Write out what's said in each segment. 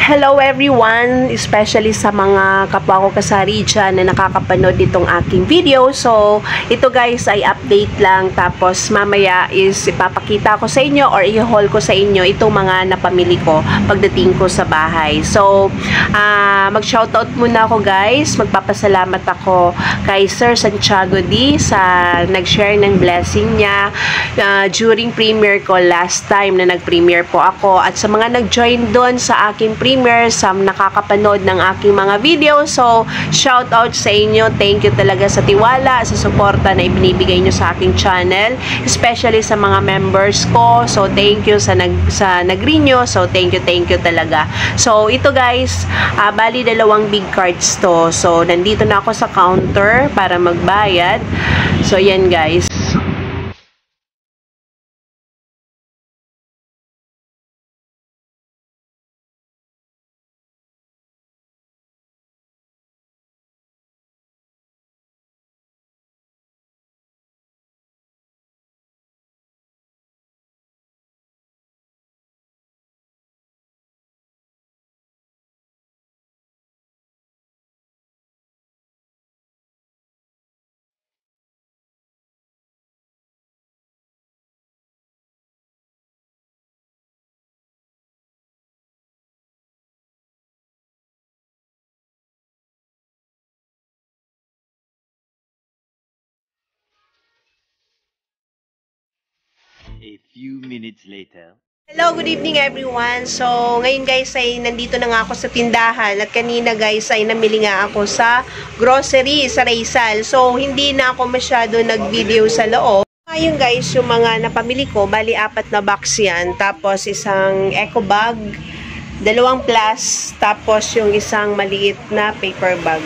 Hello everyone, especially sa mga kapwa ko kasari dyan na nakakapanood itong aking video. So, ito guys ay update lang, tapos mamaya is ipapakita ko sa inyo or i-haul ko sa inyo itong mga napamili ko pagdating ko sa bahay. So, mag-shoutout muna ako guys. Magpapasalamat ako kay Sir Santiago D sa nag-share ng blessing niya during premiere ko last time na nag-premiere po ako, at sa mga nag-join doon sa aking premiere, sa nakakapanood ng aking mga video. So, shout out sa inyo. Thank you talaga sa tiwala, sa suporta na ibinibigay nyo sa aking channel, especially sa mga members ko. So, thank you sa nag-renew. So, thank you talaga. So, ito guys, bali 2 big cards to. So, nandito na ako sa counter para magbayad. So, yan guys. A few minutes later. Hello, good evening everyone. So, ngayon guys ay nandito na nga ako sa tindahan, at kanina guys ay namili nga ako sa grocery sa Rizal. So, hindi na ako masyado nag-video sa loob. Ngayon guys, yung mga napamili ko, bali 4 na box yan. Tapos isang eco bag, 2 plus, tapos yung isang maliit na paper bag.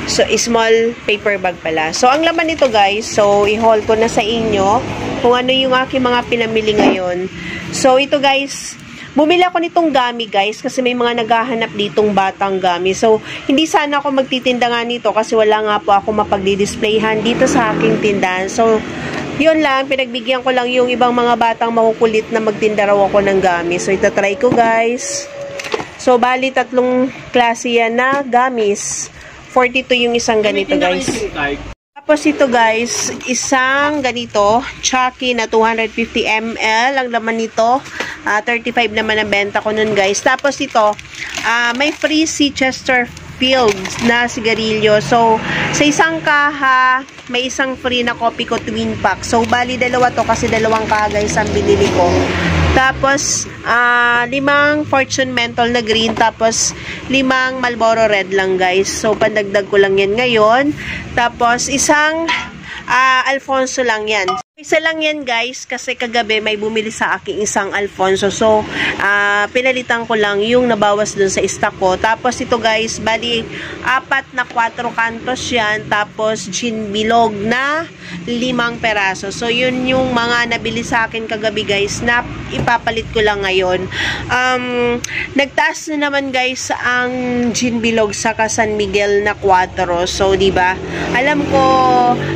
So, small paper bag pala. So, ang laman nito guys, so i-haul ko na sa inyo kung ano yung aking mga pinamili ngayon. So, ito guys, bumili ako nitong gummy guys, kasi may mga naghahanap ditong batang gummy. So, hindi sana ako magtitinda nga nito kasi wala nga po ako mapagdi-displayhan dito sa aking tindahan. So, yun lang, pinagbigyan ko lang yung ibang mga batang makukulit na magtinda raw ako ng gummy. So, itatry ko guys. So, bali 3 klase yan na gummies. 42 yung isang ganito guys. Tapos ito guys, isang ganito, Chucky na 250 ml. Ang laman nito, 35 naman ang benta ko nun guys. Tapos ito, may free si Chesterfield na sigarilyo. So, sa isang kaha, may isang free na Coffee ko twin pack. So, bali 2 to kasi 2 kaha guys ang binili ko. Tapos, 5 Fortune Menthol na green. Tapos, 5 Marlboro Red lang, guys. So, pandagdag ko lang yan ngayon. Tapos, isang Alfonso lang yan. Isa lang yan, guys, kasi kagabi may bumili sa akin isang Alfonso. So, pinalitan ko lang yung nabawas dun sa stock ko. Tapos, ito, guys, bali, 4 na 4 kantos yan. Tapos, gin bilog na 5 peraso. So, yun yung mga nabili sa akin kagabi, guys, na ipapalit ko lang ngayon. Nagtaas na naman, guys, ang gin bilog sa San Miguel na 4. So, diba? Alam ko,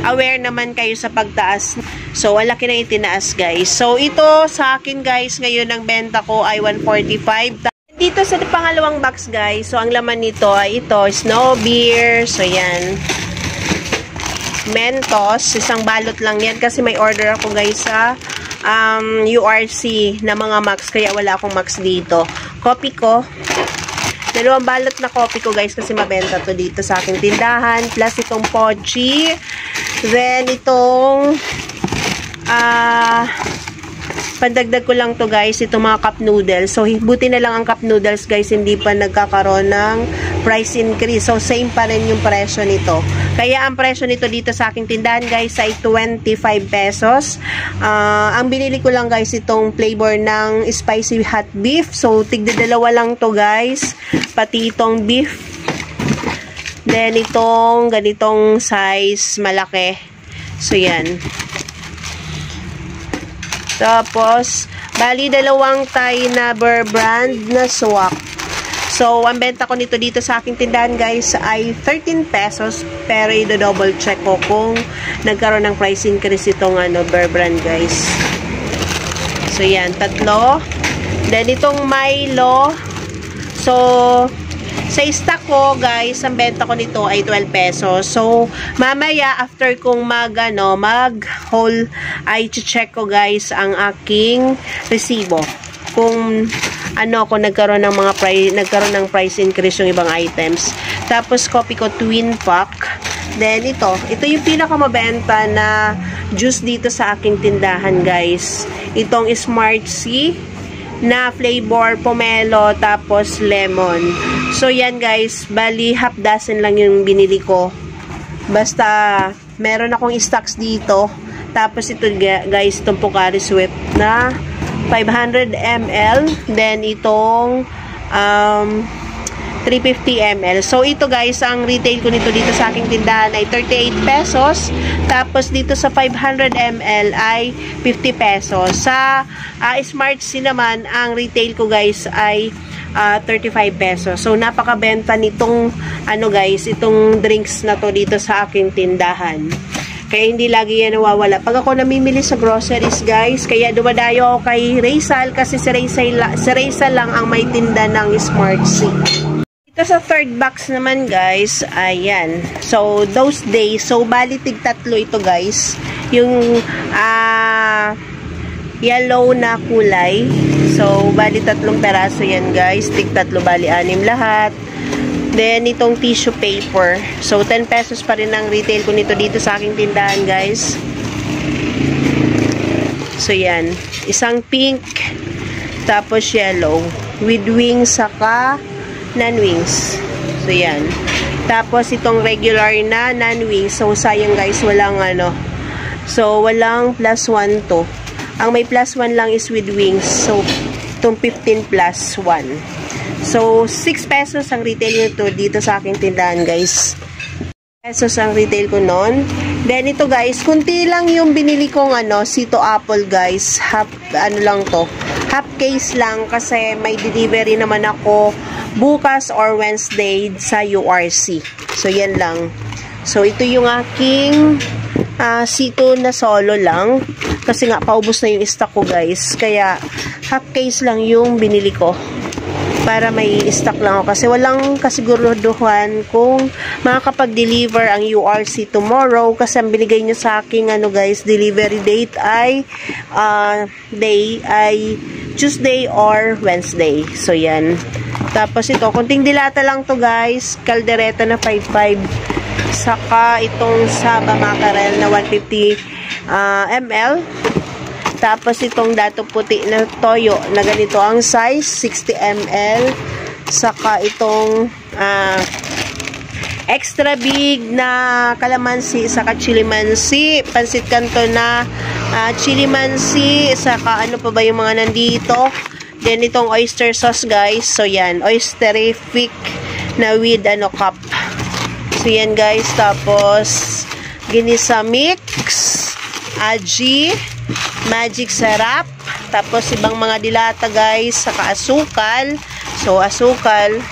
aware naman kayo sa pagtaas. So, wala na itinaas, guys. So, ito sa akin, guys, ngayon ang benta ko ay 145. Dito sa pangalawang box, guys, so ang laman nito ay ito, snow beer. So, yan. Mentos. Isang balot lang yan kasi may order ako, guys, sa URC na mga max. Kaya wala akong max dito. Coffee ko. 2 balot na coffee ko, guys, kasi mabenta to dito sa aking tindahan. Plus itong Pochi. Then, itong pandagdag ko lang to, guys, itong mga cup noodles. So, buti na lang ang cup noodles, guys, hindi pa nagkakaroon ng price increase. So, same pa rin yung presyo nito. Kaya, ang presyo nito dito sa aking tindahan, guys, ay 25 pesos. Ang binili ko lang, guys, itong flavor ng spicy hot beef. So, tigda-2 lang to, guys. Pati itong beef. Then, itong ganitong size malaki. So, yan. Tapos, bali 2 Thai na Burr brand na swak. So, ang benta ko nito dito sa aking tindahan, guys, ay 13 pesos. Pero, i-double check ko kung nagkaroon ng price increase itong Burr brand, guys. So, yan. 3. Then, itong Milo So, sa stock ko, guys, ang benta ko nito ay 12 pesos. So, mamaya, after kong mag-haul, ay check ko, guys, ang aking resibo. Kung kung nagkaroon ng price increase yung ibang items. Tapos, copy ko twin pack. Then, ito yung pinakamabenta na juice dito sa aking tindahan, guys. Itong Smart C na flavor pomelo tapos lemon. So, yan, guys. Bali, half dozen lang yung binili ko. Basta, meron akong stocks dito. Tapos, ito, guys, itong Pocari Sweat na 500 ml. Then, itong 350 ml. So, ito guys, ang retail ko nito dito sa aking tindahan ay 38 pesos. Tapos, dito sa 500 ml ay 50 pesos. Sa Smart C naman, ang retail ko guys ay 35 pesos. So, napakabenta nitong, guys, itong drinks na to dito sa aking tindahan. Kaya hindi lagi yan nawawala. Pag ako namimili sa groceries, guys, kaya dumadayo ako kay Raysal kasi si Raysal lang ang may tinda ng Smart C. Ito sa third box naman, guys, ayan. So, those days, so bali tig tatlo ito, guys. Yung yellow na kulay. So, bali tatlong peraso yan, guys. Tig tatlo, bali 6 lahat. Then, itong tissue paper. So, 10 pesos pa rin ang retail ko nito dito sa aking tindahan, guys. So, yan. Isang pink, tapos yellow. With wings, saka non-wings. So, yan. Tapos, itong regular na non-wings. So, sayang, guys, walang So, walang plus 1 to. Ang may plus 1 lang is with wings. So, itong 15 plus 1. So, 6 pesos ang retail nito dito sa aking tindahan, guys. Pesos ang retail ko noon. Then, ito, guys, kunti lang yung binili kong Sito Apple, guys. Half, lang to. Half case lang kasi may delivery naman ako bukas or Wednesday sa URC. So, yan lang. So, ito yung aking Sito na solo lang. Kasi nga, paubos na yung stock ko, guys. Kaya, half case lang yung binili ko. Para may stock lang ako. Kasi walang kasiguruduhan kung makakapag-deliver ang URC tomorrow. Kasi ang binigay nyo sa aking, guys, delivery date ay Tuesday or Wednesday. So, yan. Tapos ito, kunting dilata lang to, guys. Caldereta na 5.5. Saka itong Saba Mackerel na 150 ml. Tapos, itong dato puti na toyo na ganito ang size, 60 ml. Saka, itong extra big na calamansi, saka chilimansi, pansit canton na chilimansi, saka ano pa ba yung mga nandito. Then, itong oyster sauce, guys. So, yan. Oysterific na with cup. So, yan, guys. Tapos, ginisa mix, aji, magic sarap, tapos ibang mga dilata, guys, saka asukal. So, asukal.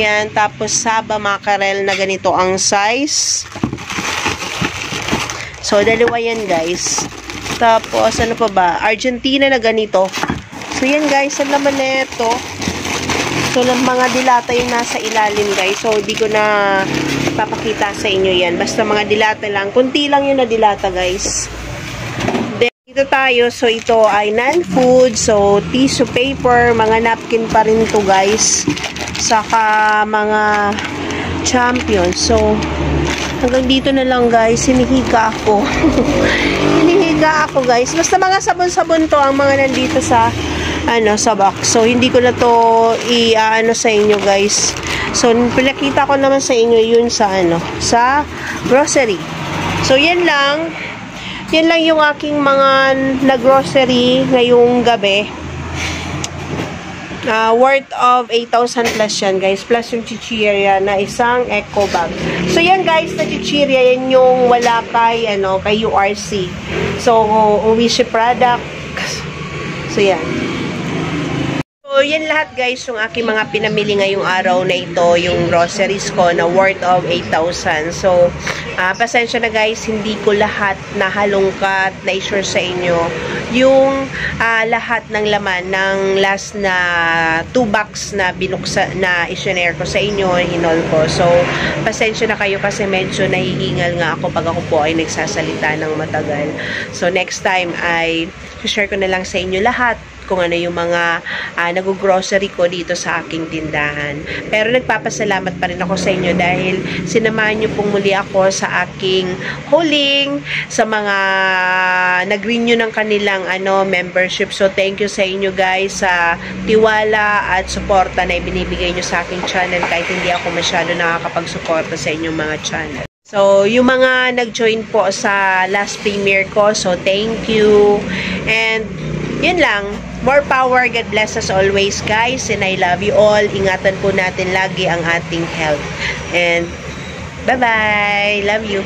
Yan, tapos Saba Mackerel na ganito ang size. So, dalawa yan, guys. Tapos, ano pa ba? Argentina na ganito. So, yan, guys, ang laman na ito. So, ng mga dilata yung nasa ilalim, guys. So, hindi ko na papakita sa inyo yan. Basta mga dilata lang. Kunti lang yun na dilata, guys. Dito tayo, so ito ay non-food, so tissue paper, mga napkin pa rin to, guys, saka mga champion. So, hanggang dito na lang, guys. Hinihiga ako. Hinihiga ako, guys. Basta mga sabon-sabon to ang mga nandito sa sa box. So, hindi ko na to sa inyo, guys. So, pinakita ko naman sa inyo yun sa sa grocery. So, yan lang. Yan lang yung aking mga na-grocery ngayong gabi. Worth of 8,000 plus yan, guys. Plus yung chichirya na isang eco bag. So, yan, guys, na chichirya, yan yung wala kay, kay URC. So, Uwishi product. So, yan. So, yan lahat, guys, yung aking mga pinamili ngayong araw na ito, yung groceries ko na worth of 8,000. So, Pasensya na guys, hindi ko lahat na halongkat na i-share sa inyo yung lahat ng laman ng last na 2 box na binuksa na i-share ko sa inyo, hinol ko. So, pasensya na kayo kasi medyo nahihingal nga ako pag ako po ay nagsasalita ng matagal. So, next time ay share ko na lang sa inyo lahat kung ano yung mga nag-grocery ko dito sa aking tindahan. Pero nagpapasalamat pa rin ako sa inyo dahil sinamahan nyo pong muli ako sa aking hauling, sa mga nag-renew ng kanilang membership. So, thank you sa inyo guys sa tiwala at suporta na ibinibigay nyo sa aking channel kahit hindi ako masyado nakakapag-suporta sa inyong mga channel. So, yung mga nag-join po sa last premiere ko, so thank you. And, yun lang. More power. God bless us always, guys. And I love you all. Ingatan po natin lagi ang ating health. And, bye-bye. Love you.